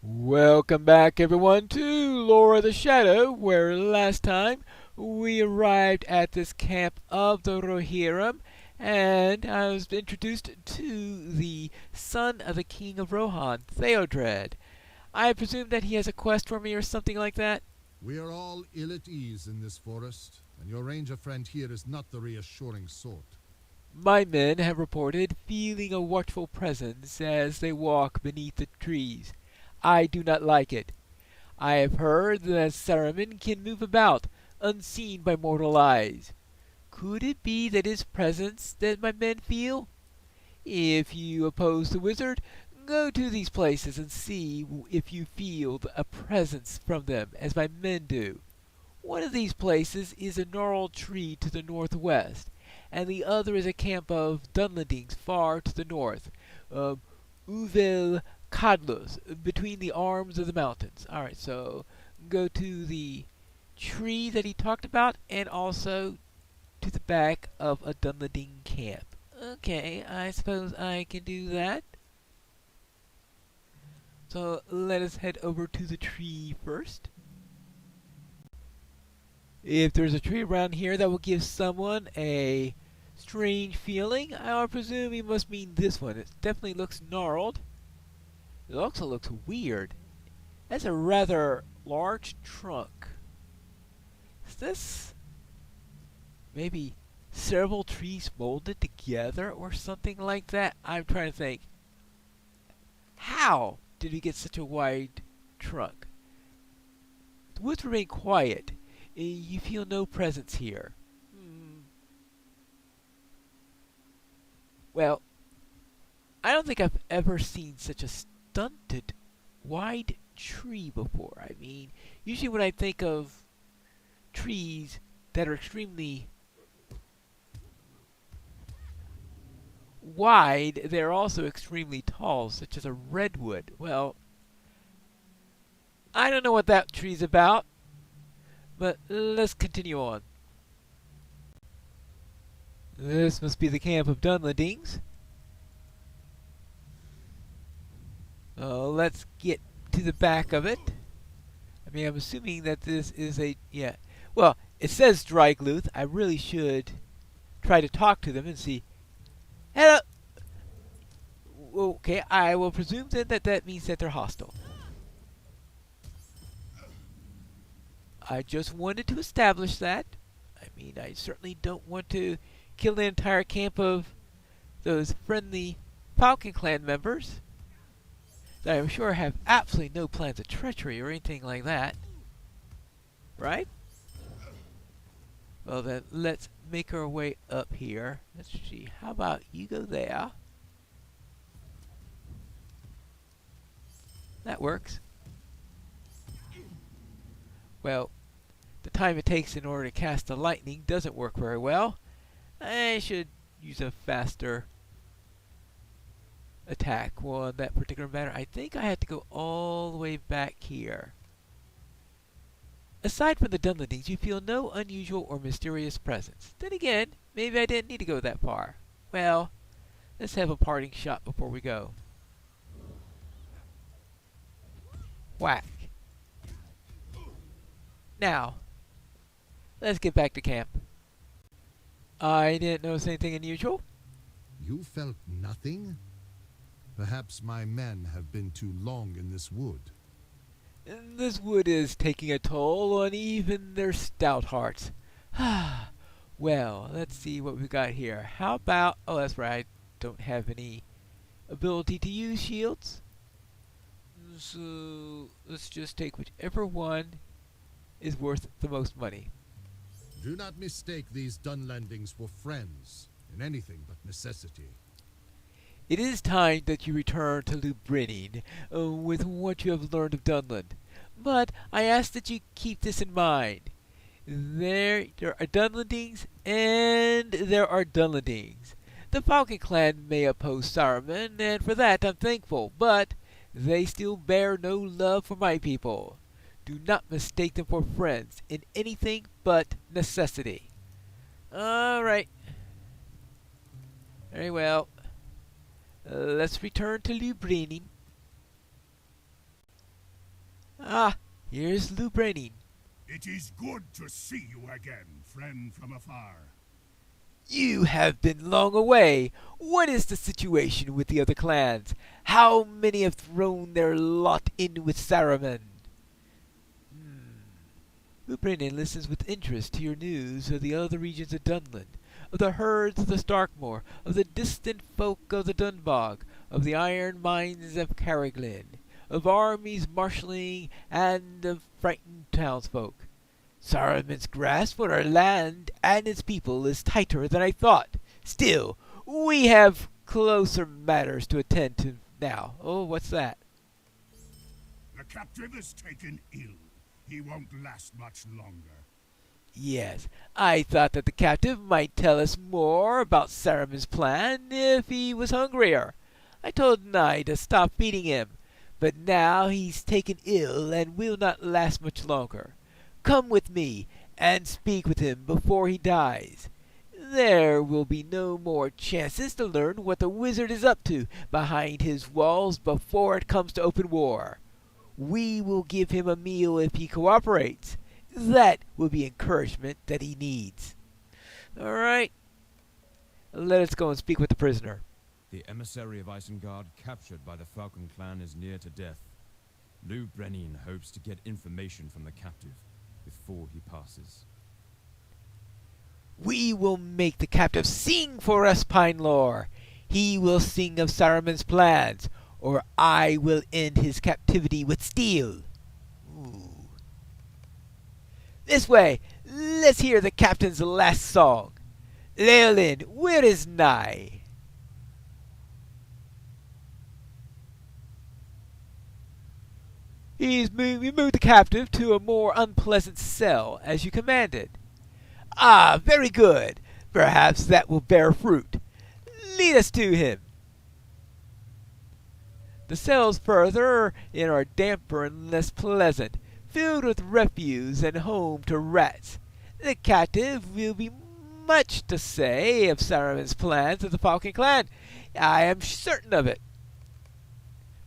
Welcome back, everyone, to Lore of the Shadow, where last time we arrived at this camp of the Rohirrim, and I was introduced to the son of the King of Rohan, Theodred. I presume that he has a quest for me or something like that? We are all ill at ease in this forest, and your ranger friend here is not the reassuring sort. My men have reported feeling a watchful presence as they walk beneath the trees. I do not like it. I have heard that Saruman can move about, unseen by mortal eyes. Could it be that his presence that my men feel? If you oppose the wizard, go to these places and see if you feel a presence from them, as my men do. One of these places is a gnarled tree to the northwest, and the other is a camp of Dunlendings far to the north. Uvel Cadlus, between the arms of the mountains. Alright, so go to the tree that he talked about and also to the back of a Dunlending camp. Okay, I suppose I can do that. So let us head over to the tree first. If there's a tree around here that will give someone a strange feeling, I would presume he must mean this one. It definitely looks gnarled. It also looks weird. That's a rather large trunk. Is this maybe several trees molded together or something like that? I'm trying to think. How did we get such a wide trunk? The woods remain quiet. You feel no presence here. Well, I don't think I've ever seen such a stunted, wide tree before. I mean, usually when I think of trees that are extremely wide, they're also extremely tall, such as a redwood. Well, I don't know what that tree's about, but let's continue on. This must be the camp of Dunlendings. Let's get to the back of it. I mean, I'm assuming that this is a, yeah. Well, it says Drygluth. I really should try to talk to them and see. Hello! Okay, I will presume then that that means that they're hostile. I just wanted to establish that. I mean, I certainly don't want to kill the entire camp of those friendly Falcon Clan members that I'm sure have absolutely no plans of treachery or anything like that. Right? Well then, let's make our way up here. Let's see, how about you go there? That works. Well, the time it takes in order to cast the lightning doesn't work very well. I should use a faster attack. Well, on that particular matter, I think I had to go all the way back here. Aside from the Dunlendings, you feel no unusual or mysterious presence. Then again, maybe I didn't need to go that far. Well, let's have a parting shot before we go. Whack. Now, let's get back to camp. I didn't notice anything unusual. You felt nothing? Perhaps my men have been too long in this wood. This wood is taking a toll on even their stout hearts. Well, let's see what we got here. How about... Oh, that's right. I don't have any ability to use shields. So, let's just take whichever one is worth the most money. Do not mistake these Dunlendings for friends in anything but necessity. It is time that you return to Lubrinine with what you have learned of Dunland. But I ask that you keep this in mind. There are Dunlendings, and there are Dunlendings. The Falcon Clan may oppose Saruman, and for that I'm thankful, but they still bear no love for my people. Do not mistake them for friends in anything but necessity. Alright. Very well. Let's return to Lubrinine. Ah, here's Lubrenin. It is good to see you again, friend from afar. You have been long away. What is the situation with the other clans? How many have thrown their lot in with Saruman? Lubrenin listens with interest to your news of the other regions of Dunland, of the herds of the Starkmoor, of the distant folk of the Dunbog, of the iron mines of Carriglin, of armies marshalling, and of frightened townsfolk. Saruman's grasp on our land and its people is tighter than I thought. Still, we have closer matters to attend to now. Oh, what's that? The captive is taken ill. He won't last much longer. Yes, I thought that the captive might tell us more about Saruman's plan if he was hungrier. I told Nye to stop feeding him, but now he's taken ill and will not last much longer. Come with me and speak with him before he dies. There will be no more chances to learn what the wizard is up to behind his walls before it comes to open war. We will give him a meal if he cooperates. That will be encouragement that he needs. All right. Let us go and speak with the prisoner. The emissary of Isengard captured by the Falcon clan is near to death. Lubrenin hopes to get information from the captive before he passes. We will make the captive sing for us, Pinelore. He will sing of Saruman's plans, or I will end his captivity with steel. Ooh. This way, let's hear the captain's last song. Leolin, where is Nye? We moved the captive to a more unpleasant cell, as you commanded. Ah, very good. Perhaps that will bear fruit. Lead us to him. The cells further in are damper and less pleasant, filled with refuse and home to rats. The captive will be much to say of Saruman's plans of the Falcon clan. I am certain of it.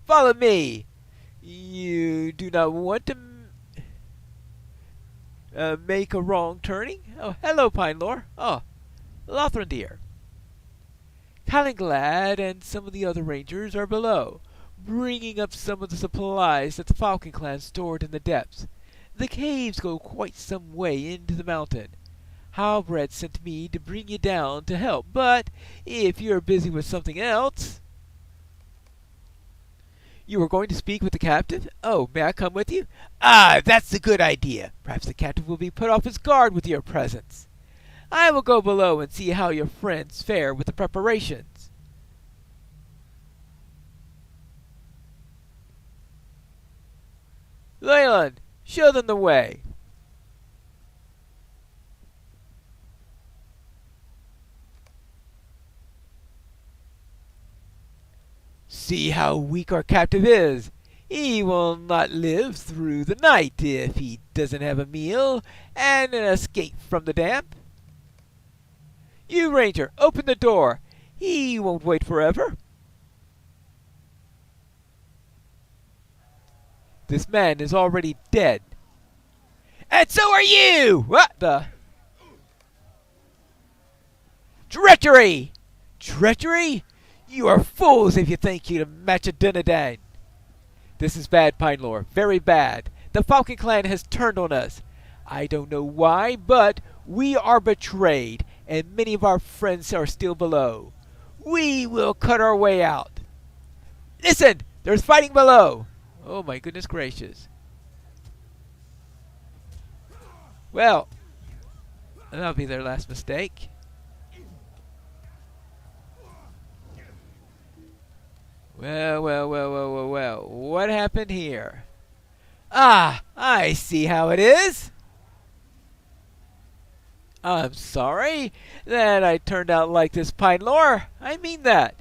Follow me. You do not want to make a wrong turning? Oh, hello, Pinelore. Oh, Lothrandir. Calenglad and some of the other rangers are below, bringing up some of the supplies that the Falcon clan stored in the depths. The caves go quite some way into the mountain. Halbred sent me to bring you down to help, but if you're busy with something else... You are going to speak with the captive? Oh, may I come with you? Ah, that's a good idea. Perhaps the captive will be put off his guard with your presence. I will go below and see how your friends fare with the preparations. Leyland, show them the way. See how weak our captive is. He will not live through the night if he doesn't have a meal and an escape from the damp. You, Ranger, open the door. He won't wait forever. This man is already dead. And so are you! What the? Treachery! Treachery? You are fools if you think you can match a Dunedain. This is bad, Pinelore. Very bad. The Falcon clan has turned on us. I don't know why, but we are betrayed, and many of our friends are still below. We will cut our way out. Listen! There's fighting below! Oh my goodness gracious. Well, that'll be their last mistake. Well. What happened here? Ah, I see how it is. I'm sorry that I turned out like this, Pinelore. I mean that.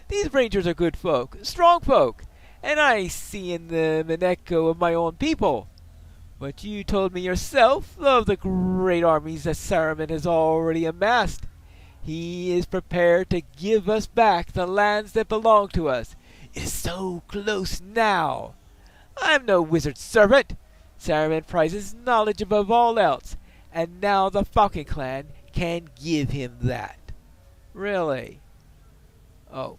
These rangers are good folk, strong folk, and I see in them an echo of my own people. But you told me yourself of the great armies that Saruman has already amassed. He is prepared to give us back the lands that belong to us. It is so close now. I'm no wizard servant. Saruman prizes knowledge above all else, and now the Falcon Clan can give him that. Really? Oh.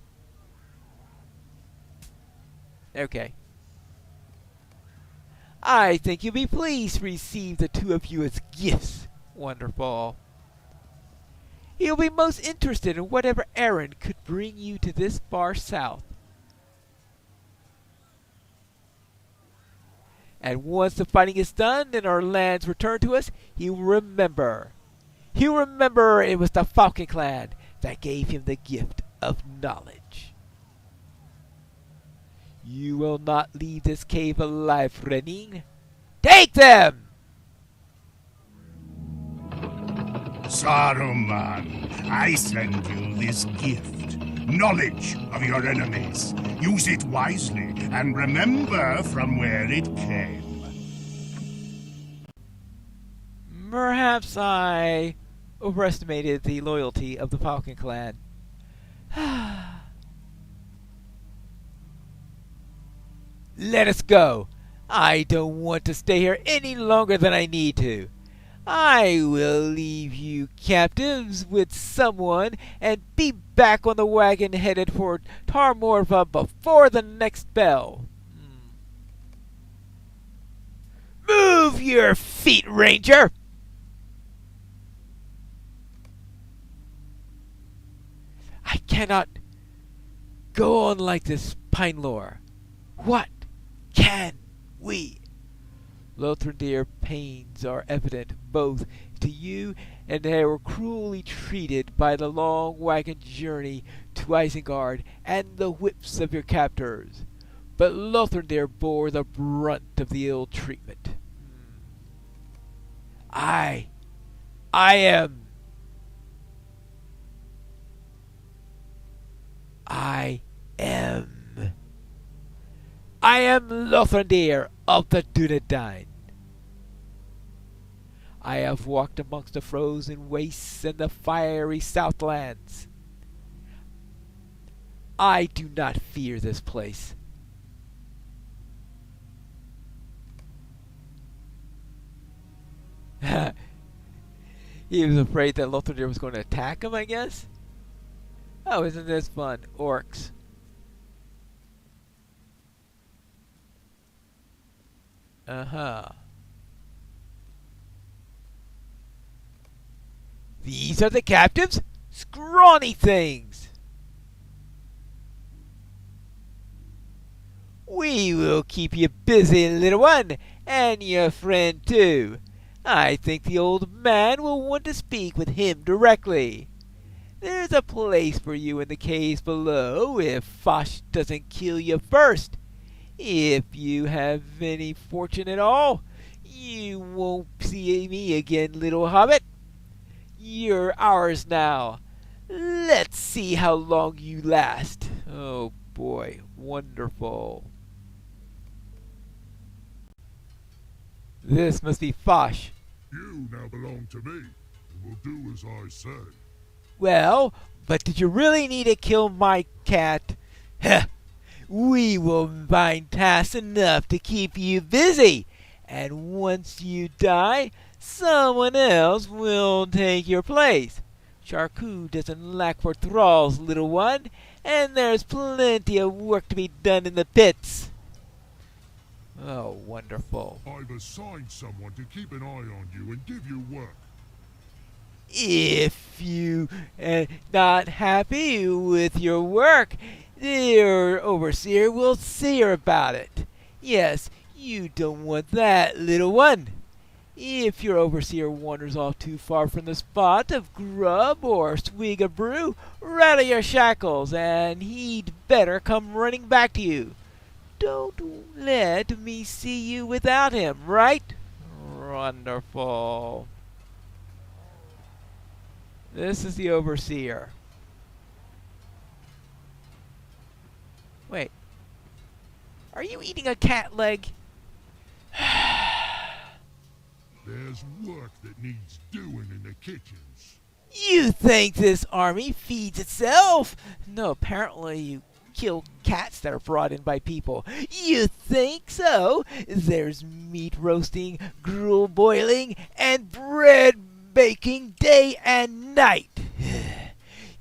Okay. I think you'll be pleased to receive the two of you as gifts. Wonderful. He'll be most interested in whatever errand could bring you to this far south. And once the fighting is done and our lands returned to us, he'll remember. He'll remember it was the Falcon Clan that gave him the gift of knowledge. You will not leave this cave alive, Renin. Take them! Saruman, I send you this gift. Knowledge of your enemies. Use it wisely and remember from where it came. Perhaps I overestimated the loyalty of the Falcon Clan. Let us go. I don't want to stay here any longer than I need to. I will leave you captives with someone and be back on the wagon headed for Tarmorva before the next bell. Move your feet, Ranger! I cannot go on like this, Pinelore. What can we? Lothrindir pains are evident both to you, and they were cruelly treated by the long wagon journey to Isengard and the whips of your captors. But Lothrindir bore the brunt of the ill treatment. I am Lothrindir of the Dunedain. I have walked amongst the frozen wastes and the fiery southlands. I do not fear this place. He was afraid that Lothrindir was going to attack him, I guess? Oh, isn't this fun? Orcs. Uh-huh. These are the captives? Scrawny things! We will keep you busy, little one, and your friend too. I think the old man will want to speak with him directly. There's a place for you in the caves below if Foch doesn't kill you first. If you have any fortune at all, you won't see me again, little hobbit. You're ours now. Let's see how long you last. Oh boy, wonderful. This must be Foch. You now belong to me, and will do as I say. Well, but did you really need to kill my cat? Heh! We will find tasks enough to keep you busy, and once you die, someone else will take your place. Charcot doesn't lack for thralls, little one, and there's plenty of work to be done in the pits. Oh, wonderful. I've assigned someone to keep an eye on you and give you work. If you are not happy with your work, your overseer will see about it. Yes, you don't want that, little one. If your overseer wanders off too far from the spot of grub or swig of brew, rattle your shackles, and he'd better come running back to you. Don't let me see you without him, right? Wonderful. This is the overseer. Wait. Are you eating a cat leg? There's work that needs doing in the kitchens. You think this army feeds itself? No, apparently you kill cats that are brought in by people. You think so? There's meat roasting, gruel boiling, and bread baking day and night.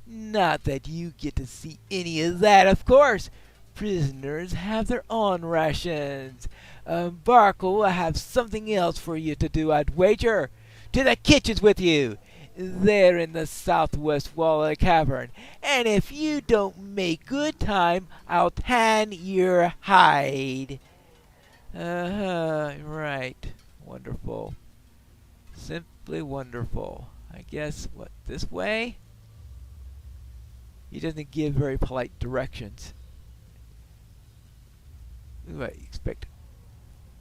Not that you get to see any of that, of course. Prisoners have their own rations. Barkle will have something else for you to do, I'd wager. To the kitchens with you! They're in the southwest wall of the cavern, and if you don't make good time, I'll tan your hide. Right. Wonderful. Simply wonderful. I guess, what, this way? He doesn't give very polite directions. Ooh, I expect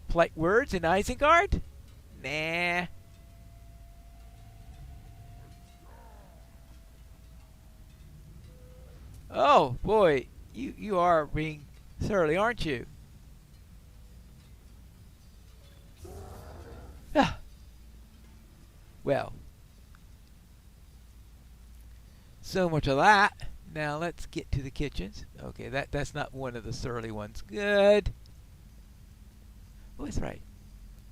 polite words in Isengard? Nah. Oh, boy, you are being surly, aren't you? Ah. Well. So much of that. Now let's get to the kitchens. Okay, that's not one of the surly ones. Good. Oh, that's right.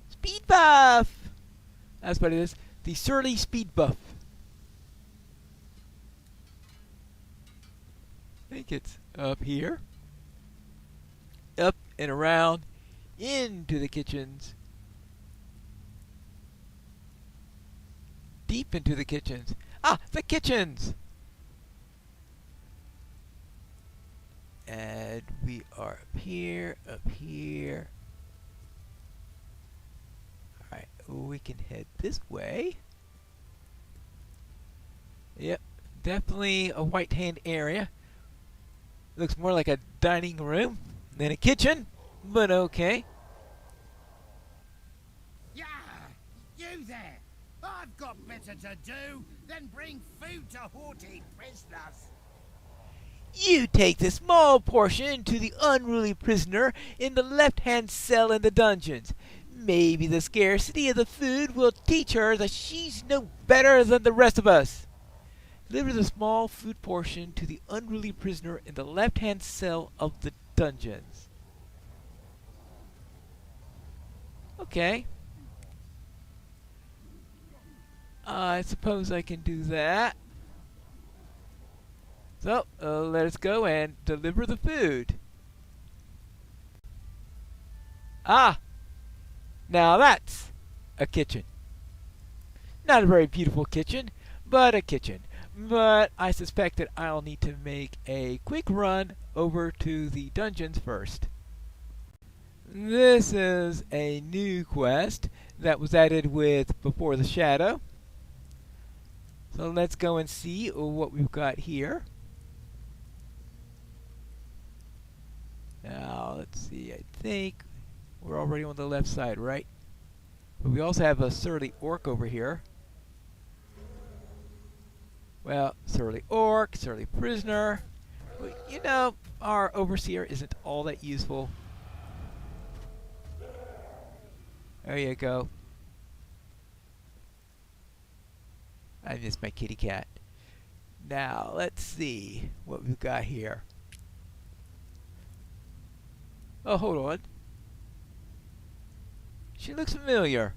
Speed buff! That's what it is. The surly speed buff. I think it's up here. Up and around. Into the kitchens. Deep into the kitchens. Ah, the kitchens! And we are up here, up here. Alright, we can head this way. Yep, definitely a white hand area. Looks more like a dining room than a kitchen, but okay. Yeah, you there! I've got better to do than bring food to haughty prisoners. You take the small portion to the unruly prisoner in the left-hand cell in the dungeons. Maybe the scarcity of the food will teach her that she's no better than the rest of us. Deliver the small food portion to the unruly prisoner in the left-hand cell of the dungeons. Okay. I suppose I can do that. So, let us go and deliver the food. Ah! Now that's a kitchen. Not a very beautiful kitchen, but a kitchen. But I suspect that I'll need to make a quick run over to the dungeons first. This is a new quest that was added with Before the Shadow. So let's go and see what we've got here. Now, let's see, I think we're already on the left side, right? But we also have a surly orc over here. Well, surly orc, surly prisoner. Well, you know, our overseer isn't all that useful. There you go. I miss my kitty cat. Now, let's see what we've got here. Oh, hold on. She looks familiar.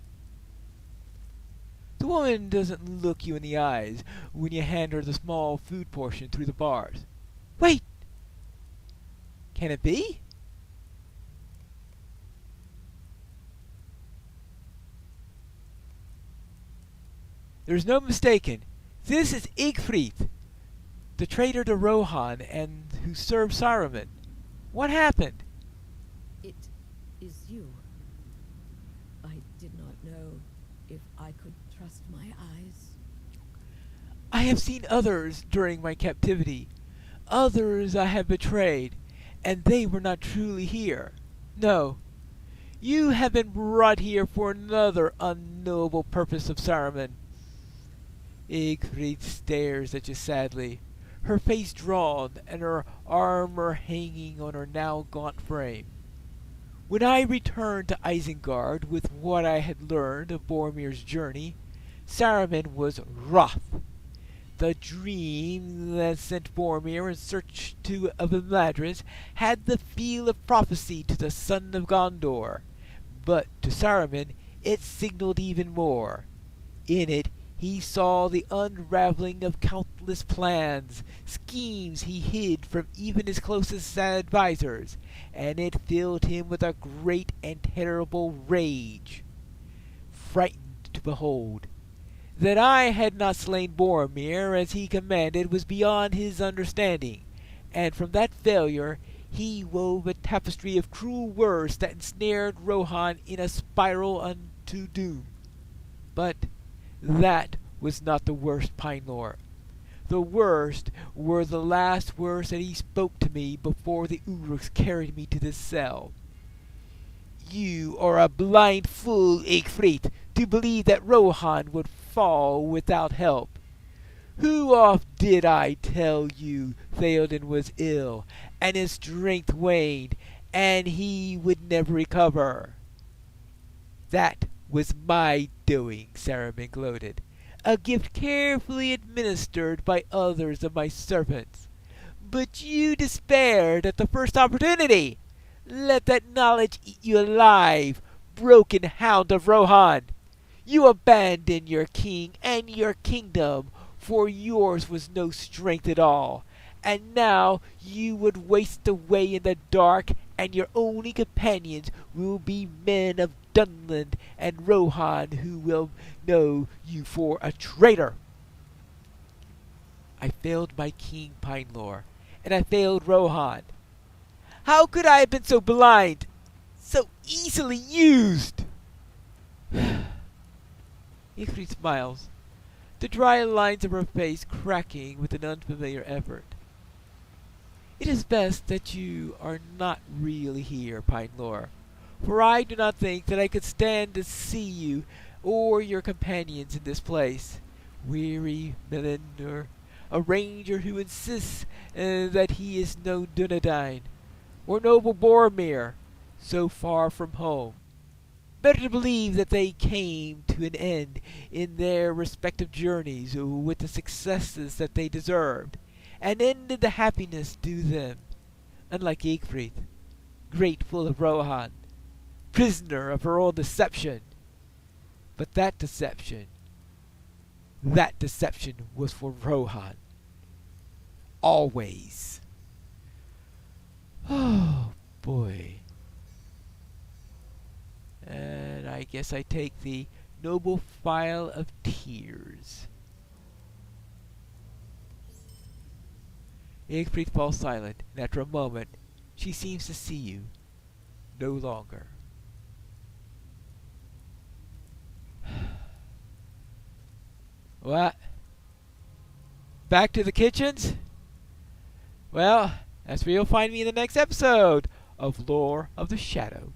The woman doesn't look you in the eyes when you hand her the small food portion through the bars. Wait! Can it be? There's no mistaking. This is Igfrith, the traitor to Rohan and who served Saruman. What happened? It is you. I did not know if I could trust my eyes. I have seen others during my captivity. Others I have betrayed, and they were not truly here. No, you have been brought here for another unknowable purpose of Saruman. Igfrith stares at you sadly, her face drawn and her armor hanging on her now gaunt frame. When I returned to Isengard with what I had learned of Boromir's journey, Saruman was wroth. The dream that sent Boromir in search of Imladris had the feel of prophecy to the son of Gondor, but to Saruman it signaled even more. In it he saw the unraveling of countless plans, schemes he hid from even his closest advisors, and it filled him with a great and terrible rage. Frightened to behold, that I had not slain Boromir as he commanded was beyond his understanding, and from that failure he wove a tapestry of cruel words that ensnared Rohan in a spiral unto doom. But that was not the worst, Pinelor. The worst were the last words that he spoke to me before the Uruks carried me to this cell. You are a blind fool, Siegfried, to believe that Rohan would fall without help. Who oft did I tell you Theoden was ill, and his strength waned, and he would never recover? That was my doing, Saruman gloated, a gift carefully administered by others of my servants. But you despaired at the first opportunity. Let that knowledge eat you alive, broken hound of Rohan. You abandoned your king and your kingdom, for yours was no strength at all, and now you would waste away in the dark, and your only companions will be men of Dunland and Rohan who will know you for a traitor. I failed my king, Pinelor, and I failed Rohan. How could I have been so blind, so easily used? Siegfried smiles, the dry lines of her face cracking with an unfamiliar effort. It is best that you are not really here, Pinelor, for I do not think that I could stand to see you or your companions in this place. Weary Melinor, a ranger who insists that he is no Dunedain, or noble Boromir, so far from home. Better to believe that they came to an end in their respective journeys with the successes that they deserved, and ended the happiness due them, unlike Siegfried, grateful of Rohan, prisoner of her own deception. But that deception was for Rohan. Always. Oh, boy. And I guess I take the noble file of tears. Siegfried falls silent, and after a moment, she seems to see you no longer. What? Back to the kitchens? Well, that's where you'll find me in the next episode of Lore of the Shadow.